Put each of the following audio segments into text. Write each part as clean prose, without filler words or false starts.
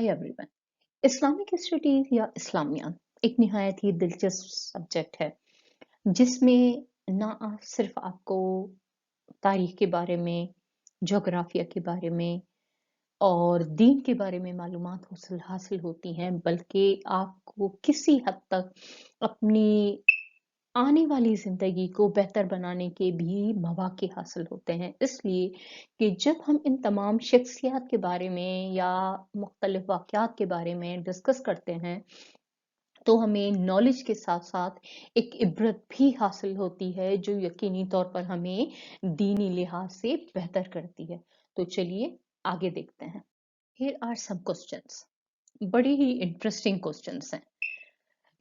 Hi everyone. Islamic studies या इस्लामियात एक निहायत ही दिलचस्प सब्जेक्ट है जिसमें ना सिर्फ आपको तारीख के बारे में, जोग्राफिया के बारे में और दीन के बारे में मालूमात हासिल होती हैं, बल्कि आपको किसी हद तक अपनी आने वाली ज़िंदगी को बेहतर बनाने के भी मौक़े हासिल होते हैं। इसलिए कि जब हम इन तमाम शख्सियात के बारे में या मुख्तलिफ़ वाक़यात के बारे में डिस्कस करते हैं, तो हमें नॉलेज के साथ-साथ एक इबरत भी हासिल होती है, जो यकीनी तौर पर हमें दीनी लिहाज से बेहतर करती है। तो चलिए आगे देखते हैं। हियर आर सम क्वेश्चंस, बड़ी ही इंटरेस्टिंग क्वेश्चंस हैं।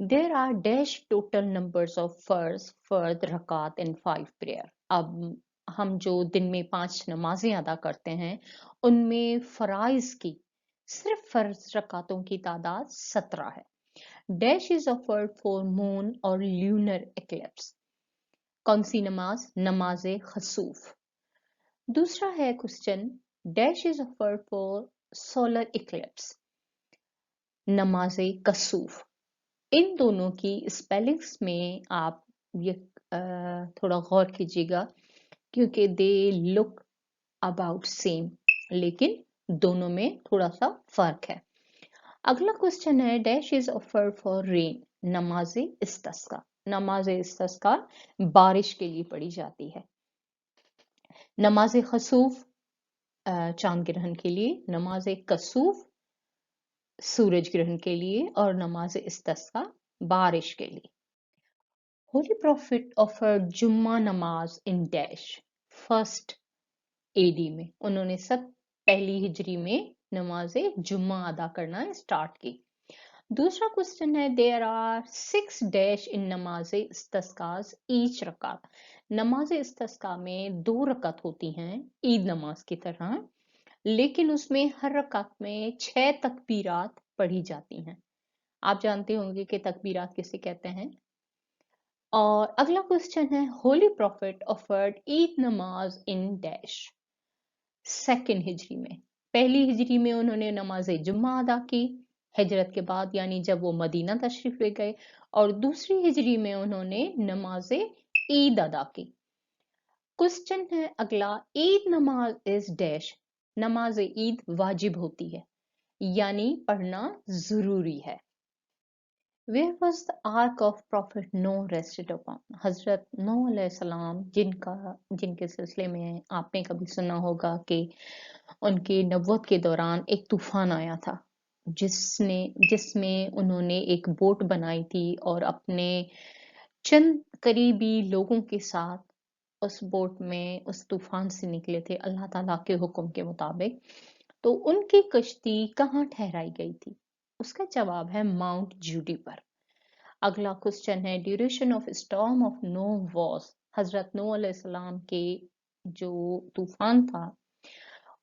There are dash total numbers of फर्द, रकात एंड 5 प्रेयर। अब हम जो दिन में 5 नमाजें अदा करते हैं, उनमें फराइज की सिर्फ फर्ज रकातों की तादाद 17 है। Dash is offered for moon और ल्यूनर एक्लिप्स। कौन सी नमाज? नमाज खसूफ। दूसरा है question, dash is offered for solar eclipse. नमाज कसूफ। इन दोनों की स्पेलिंग्स में आप ये थोड़ा गौर कीजिएगा, क्योंकि दे लुक अबाउट सेम, लेकिन दोनों में थोड़ा सा फर्क है। अगला क्वेश्चन है, dash is offered for rain. नमाज इस्तिस्का। नमाज इस्तिस्का बारिश के लिए पढ़ी जाती है। नमाज खसूफ चांद ग्रहण के लिए, नमाज कसूफ सूरज ग्रहण के लिए और नमाज इस्तिस्का बारिश के लिए। होली प्रॉफिट ऑफर्ड जुम्मा नमाज इन डैश फर्स्ट एडी में। उन्होंने सब पहली हिजरी में नमाज जुम्मा अदा करना स्टार्ट की। दूसरा क्वेश्चन है, देयर आर 6 डैश इन नमाज इस्तिस्कास ईच रकात। नमाज इस्तिस्का में 2 रकात होती हैं ईद नमाज की तरह, लेकिन उसमें हर रकात में 6 तकबीरात पढ़ी जाती हैं। आप जानते होंगे कि तकबीरात किसे कहते हैं। और अगला क्वेश्चन है, होली प्रॉफिट ऑफर्ड ईद नमाज इन डैश सेकेंड हिजरी में। पहली हिजरी में उन्होंने नमाज जुम्मा अदा की हिजरत के बाद, यानी जब वो मदीना तशरीफ ले गए, और दूसरी हिजरी में उन्होंने नमाज ईद अदा की। क्वेश्चन है अगला, ईद नमाज इज डैश। नमाज ईद वाजिब होती है, यानी पढ़ना जरूरी है। Where was the ark of Prophet Noah rested upon? हजरत नूह अलैहिस्सलाम, जिनके सिलसिले में आपने कभी सुना होगा कि उनकी नबुव्वत के दौरान एक तूफान आया था, जिसमें उन्होंने एक बोट बनाई थी और अपने चंद करीबी लोगों के साथ उस बोट में उस तूफान से निकले थे अल्लाह ताला के हुक्म के मुताबिक। तो उनकी कश्ती कहाँ ठहराई गई थी? उसका जवाब है माउंट जूडी पर। अगला क्वेश्चन है, duration of storm of Nuh was. हजरत नूह अलैहिस्सलाम के जो तूफान था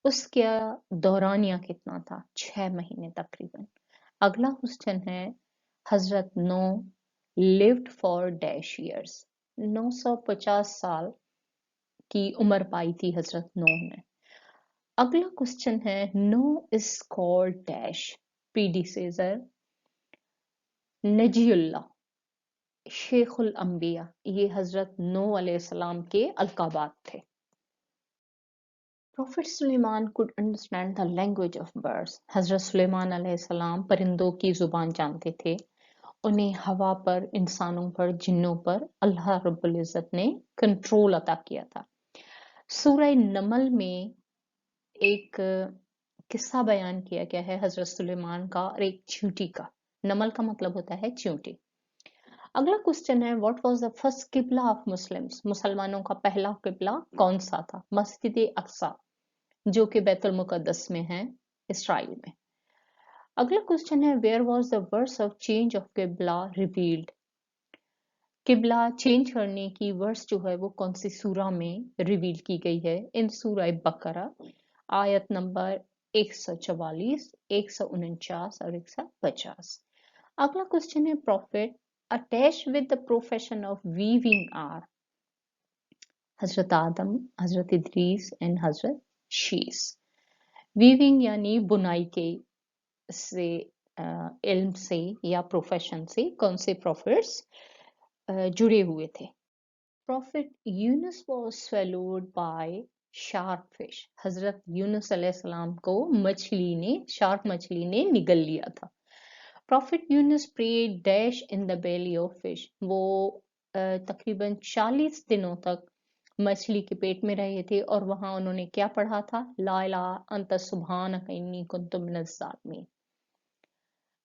उसका दौरानिया कितना था? 6 महीने तकरीबन। अगला क्वेश्चन है, हजरत नूह लिव्ड फॉर डैश ईयर्स। 950 साल की उम्र पाई थी हजरत नूह ने। अगला क्वेश्चन है, नूह इज कॉल्ड डैश प्रीडिसेसर नजीउल्लाह शेखुल अंबिया। ये हजरत नूह अलैहिस्सलाम के अलकाबात थे। Prophet Suleiman could understand the language of birds. हजरत सुलेमान अलैहिस्सलाम परिंदों की जुबान जानते थे। उन्हें हवा पर, इंसानों पर, जिन्नों पर अल्लाह रब्बुल इज्जत ने कंट्रोल अता किया था। सूरह नमल में एक किस्सा बयान किया गया है हजरत सुलेमान का और एक चींटी का। नमल का मतलब होता है चींटी। अगला क्वेश्चन है, व्हाट वाज द फर्स्ट किबला ऑफ मुस्लिम्स। मुसलमानों का पहला किबला कौन सा था? मस्जिद अक्सा, जो कि बैतुल मुकद्दस में है, इसराइल में। अगला क्वेश्चन है, where was the verse of change of qibla revealed. किबला चेंज करने की वर्स जो है वो कौन सी सूरा में रिवील की गई है? इन सूरह बकरा आयत नंबर 144, 149 और 150। अगला क्वेश्चन है, prophet attached with the profession of weaving are. हजरत आदम, हजरत इदरीस एंड हजरत शीस। वीविंग यानी बुनाई के से इल्म से या प्रोफेशन से कौन से प्रॉफिट्स जुड़े हुए थे। Prophet Yunus was swallowed by shark fish. हजरत यूनुस अलैहिस्सलाम को शार्क मछली ने निगल लिया था। Profit Yunus prayed dash in the belly of fish. वो तकरीबन 40 दिनों तक मछली के पेट में रहे थे और वहां उन्होंने क्या पढ़ा था? ला इलाहा अंत सुब्हानक इन्नी कुन्तु मिनज़ ज़ालिमीन।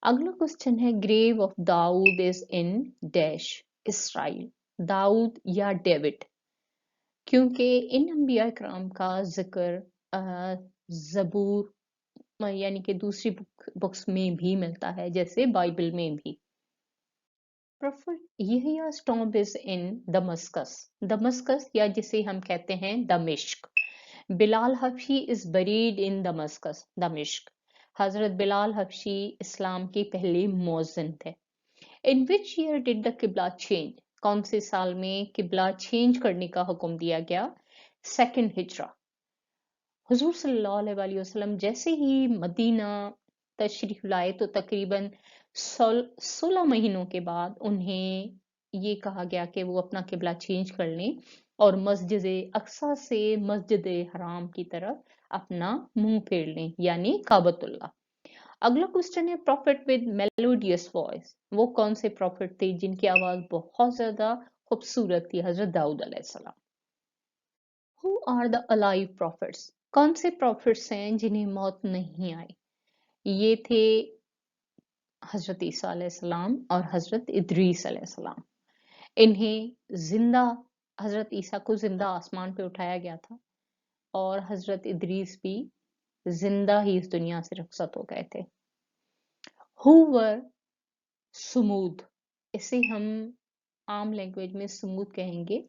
अगला क्वेश्चन है grave of Dawood is in dash Israel. Dawood या डेविड, क्योंकि इन अंबिया इकराम का जिक्र जबूर यानी कि दूसरी बुक्स में भी मिलता है, जैसे बाइबल में भी। Prophet Yahya's tomb is in Damascus. Damascus या जिसे हम कहते हैं दमिश्क। Bilal Habshi is buried in Damascus, दमिश्क। हजरत बिलाल हबशी इस्लाम के पहले मुअज्जिन थे। In which year did the qibla change? कौन से साल में किबला चेंज करने का हुक्म दिया गया? सेकंड हिजरा। हुजूर सल्लल्लाहु अलैहि वसल्लम जैसे ही मदीना तशरीफ लाए तो तकरीबन 16 महीनों के बाद उन्हें ये कहा गया कि वो अपना किबला चेंज कर लें और मस्जिद अक्सा से मस्जिद हराम की तरफ अपना मुंह फेर लें, यानी काबतुल्लाह। अगला क्वेश्चन है प्रॉफिट विद मेलोडियस वॉइस। वो कौन से प्रॉफिट थे जिनकी आवाज बहुत ज्यादा खूबसूरत थी? हजरत दाऊद अलैहिस्सलाम। Who are the alive prophets? कौन से प्रॉफिट्स हैं जिन्हें मौत नहीं आई? ये थे हजरत ईसा अलैहिस्सलाम और हजरत इदरीस अलैहिस्सलाम। इन्हें जिंदा, हजरत ईसा को जिंदा आसमान पे उठाया गया था और हजरत इदरीस भी जिंदा ही इस दुनिया से रुखसत हो गए थे। हु वर सुमूद, इसे हम आम लैंग्वेज में सुमूद कहेंगे।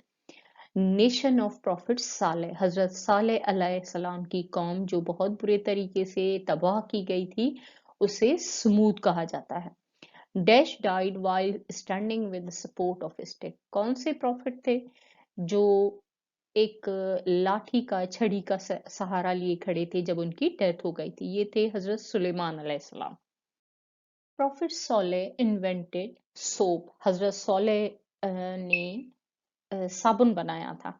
नेशन ऑफ प्रॉफिट साले, हजरत साले अलैहिस्सलाम की कौम जो बहुत बुरे तरीके से तबाह की गई थी उसे सुमूद कहा जाता है। Dash died while standing with support of stick. कौन से प्रॉफिट थे जो एक लाठी का, छड़ी का सहारा लिए खड़े थे जब उनकी डेथ हो गई थी? ये थे हजरत सुलेमान अलैहिस्सलाम। प्रॉफिट सोले इन्वेंटेड सोप। हजरत सोले ने साबुन बनाया था,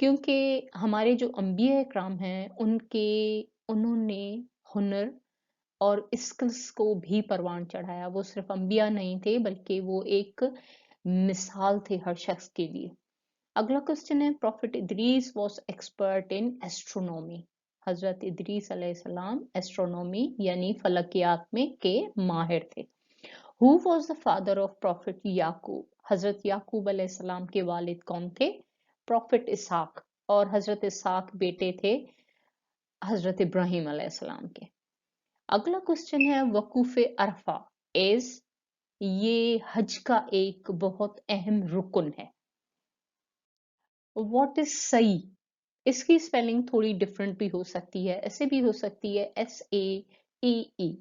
क्योंकि हमारे जो अंबिया इकराम हैं उन्होंने हुनर और स्किल्स को भी परवान चढ़ाया। वो सिर्फ अंबिया नहीं थे बल्कि वो एक मिसाल थे हर शख्स के लिए। अगला क्वेश्चन है profit Idris was expert in astronomy. हजरत इदरीस अलैहिस्सलाम एस्ट्रोनॉमी यानी फलकियात में के माहिर थे। Who was the father of prophet Yaqub? हजरत याकूब अलैहिस्सलाम के वालिद कौन थे? Prophet Ishaq. और हजरत इसहाक बेटे थे हजरत इब्राहिम अलैहिस्सलाम के। अगला क्वेश्चन है वकूफे अरफा इज, ये हज का एक बहुत अहम रुकन है। व्हाट इज सई? इसकी स्पेलिंग थोड़ी डिफरेंट भी हो सकती है, ऐसे भी हो सकती है SAEE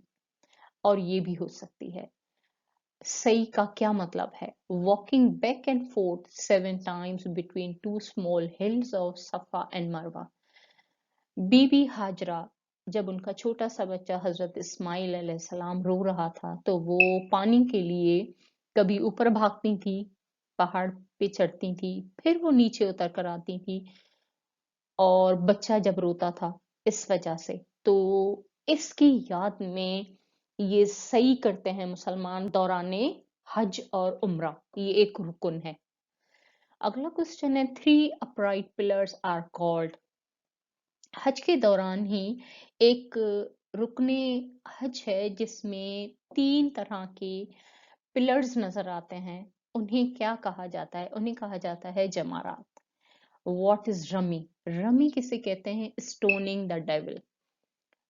और ये भी हो सकती है। सई का क्या मतलब है? Walking back and fourth 7 times between 2 small hills of सफा एंड मरवा। बीबी हाजरा जब उनका छोटा सा बच्चा हजरत इस्माइल अलैहिस्सलाम रो रहा था तो वो पानी के लिए कभी ऊपर भागती थी, पहाड़ पे चढ़ती थी, फिर वो नीचे उतर कर आती थी और बच्चा जब रोता था इस वजह से, तो इसकी याद में ये सही करते हैं मुसलमान दौराने हज और उम्रा। ये एक रुकन है। अगला क्वेश्चन है 3 अपराइट पिलर्स आर कॉल्ड। हज के दौरान ही एक रुकने हज है जिसमें 3 तरह के पिलर्स नजर आते हैं। उन्हें क्या कहा जाता है? उन्हें कहा जाता है जमारात। What is rami? रमी किसे कहते हैं? स्टोनिंग द डेविल,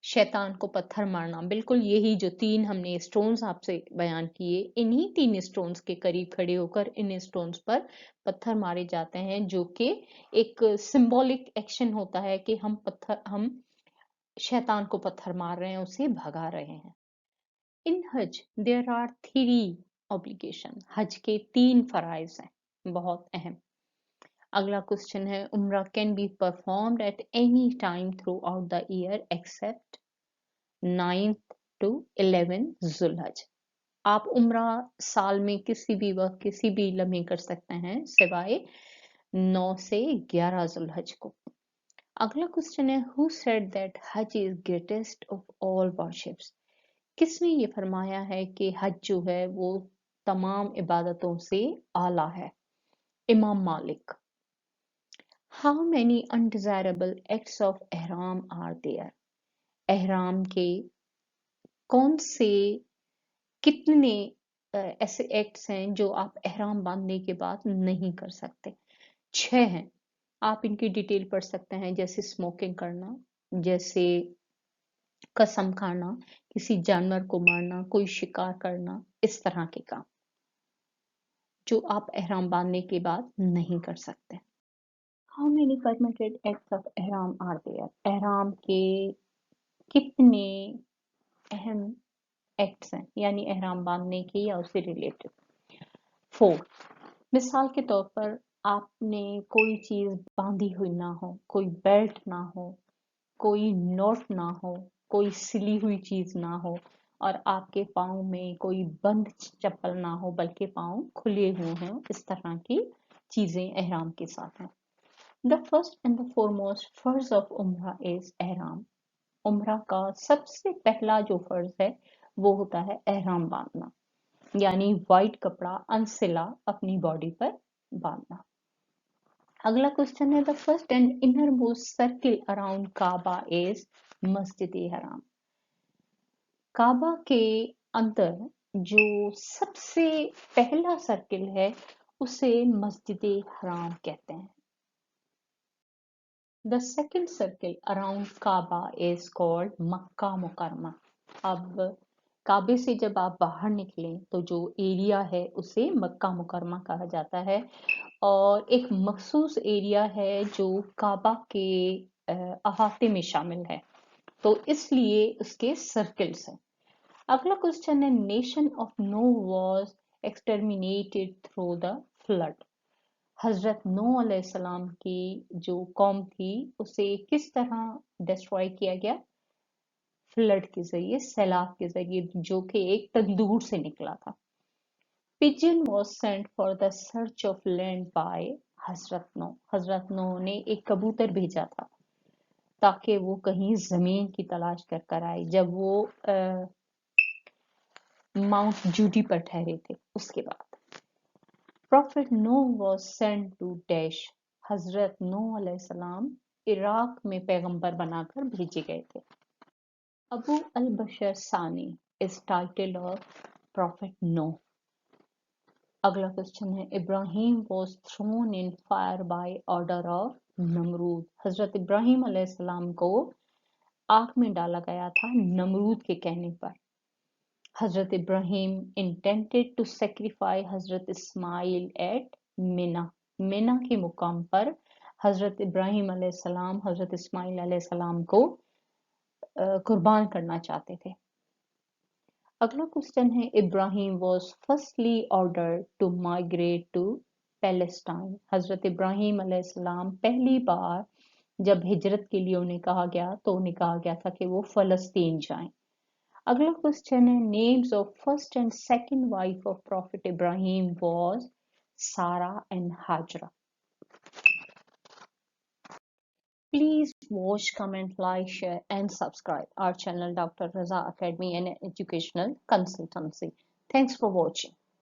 शैतान को पत्थर मारना। बिल्कुल यही जो 3 हमने स्टोन्स आपसे बयान किए, इन्हीं 3 स्टोन्स के करीब खड़े होकर इन स्टोन्स पर पत्थर मारे जाते हैं, जो कि एक सिंबॉलिक एक्शन होता है कि हम शैतान को पत्थर मार रहे हैं, उसे भगा रहे हैं। इन हज देयर आर 3 ऑब्लिगेशन। हज के 3 फराइज हैं, बहुत अहम। अगला क्वेश्चन है umrah can be performed at any time throughout the year except 9th, to 11 Zulhajj. आप उम्रा साल में किसी भी वक्त किसी भी लम्हे कर सकते हैं सिवाय 9 से 11 जुल्हज को। अगला क्वेश्चन है हु सेड दैट हज is greatest of all worships. किसने ये फरमाया है कि हज जो है वो तमाम इबादतों से आला है? इमाम मालिक। How many undesirable acts of ihram are there? एहराम के कौन से कितने ऐसे एक्ट्स हैं जो आप एहराम बांधने के बाद नहीं कर सकते? 6 हैं। आप इनकी डिटेल पढ़ सकते हैं, जैसे स्मोकिंग करना, जैसे कसम खाना, किसी जानवर को मारना, कोई शिकार करना, इस तरह के काम जो आप एहराम बांधने के बाद नहीं कर सकते। How many permitted acts of ihram are there? एहराम के कितने अहम एक्ट्स हैं, यानी एहराम बांधने के या उससे रिलेटेड? 4। मिसाल के तौर पर आपने कोई चीज बांधी हुई ना हो, कोई बेल्ट ना हो, कोई नोट ना हो, कोई सिली हुई चीज ना हो और आपके पाँव में कोई बंद चप्पल ना हो बल्कि पाँव खुले हुए हों, इस तरह की चीजें एहराम के साथ हैं। The first and the foremost फर्ज ऑफ उम्रा इज एहराम। उम्रा का सबसे पहला जो फर्ज है वो होता है एहराम बांधना, यानी वाइट कपड़ा अनसिला अपनी बॉडी पर बांधना। अगला क्वेश्चन है the first and innermost circle around Kaaba is Masjid Haram. काबा के अंदर जो सबसे पहला सर्किल है उसे मस्जिद हराम कहते हैं। The second circle around Kaaba is called Makkah Mukarramah. अब काबे से जब आप बाहर निकलें तो जो एरिया है उसे मक्का मुकरमा कहा जाता है और एक मखसूस एरिया है जो काबा के अहाते में शामिल है, तो इसलिए उसके सर्किल्स हैं। अगला क्वेश्चन है nation of Noah was exterminated through the flood. हजरत नूह अलैहिस्सलाम की जो कौम थी उसे किस तरह डिस्ट्रॉय किया गया? फ्लड के जरिए, सैलाब के जरिए, जो कि एक तंदूर से निकला था। Pigeon was sent for the search of land by हजरत नूह। हजरत नूह ने एक कबूतर भेजा था ताकि वो कहीं जमीन की तलाश कर कर आए जब वो माउंट जूडी पर ठहरे थे। उसके बाद Prophet Noah was sent to Dash. हजरत नूह अलैहिस्सलाम इराक में पैगंबर बनाकर भेजे गए थे। अबू अल बशर सानी इज टाइटल ऑफ प्रॉफिट नूह। अगला क्वेश्चन है Ibrahim was thrown in fire by order of Namrud. हजरत इब्राहिम अलैहिस्सलाम को आग में डाला गया था नमरूद के कहने पर। हजरत Ibrahim intended to sacrifice Hazrat Ismail at मिना। मिना के मुकाम पर हजरत इब्राहिम अलैहिस्सलाम हजरत इस्माइल अलैहिस्सलाम को कुर्बान करना चाहते थे। अगला क्वेश्चन है Ibrahim was firstly ordered to migrate to Palestine. हजरत इब्राहिम अलैहिस्सलाम पहली बार जब हिजरत के लिए उन्हें कहा गया तो उन्हें कहा गया था कि वो फलस्तीन जाएं। अगला क्वेश्चन है names of first and second wife of prophet Ibrahim was Sarah and Hajra. Please watch, comment, like, share and subscribe our channel Dr. Raza Academy and Educational Consultancy. Thanks for watching.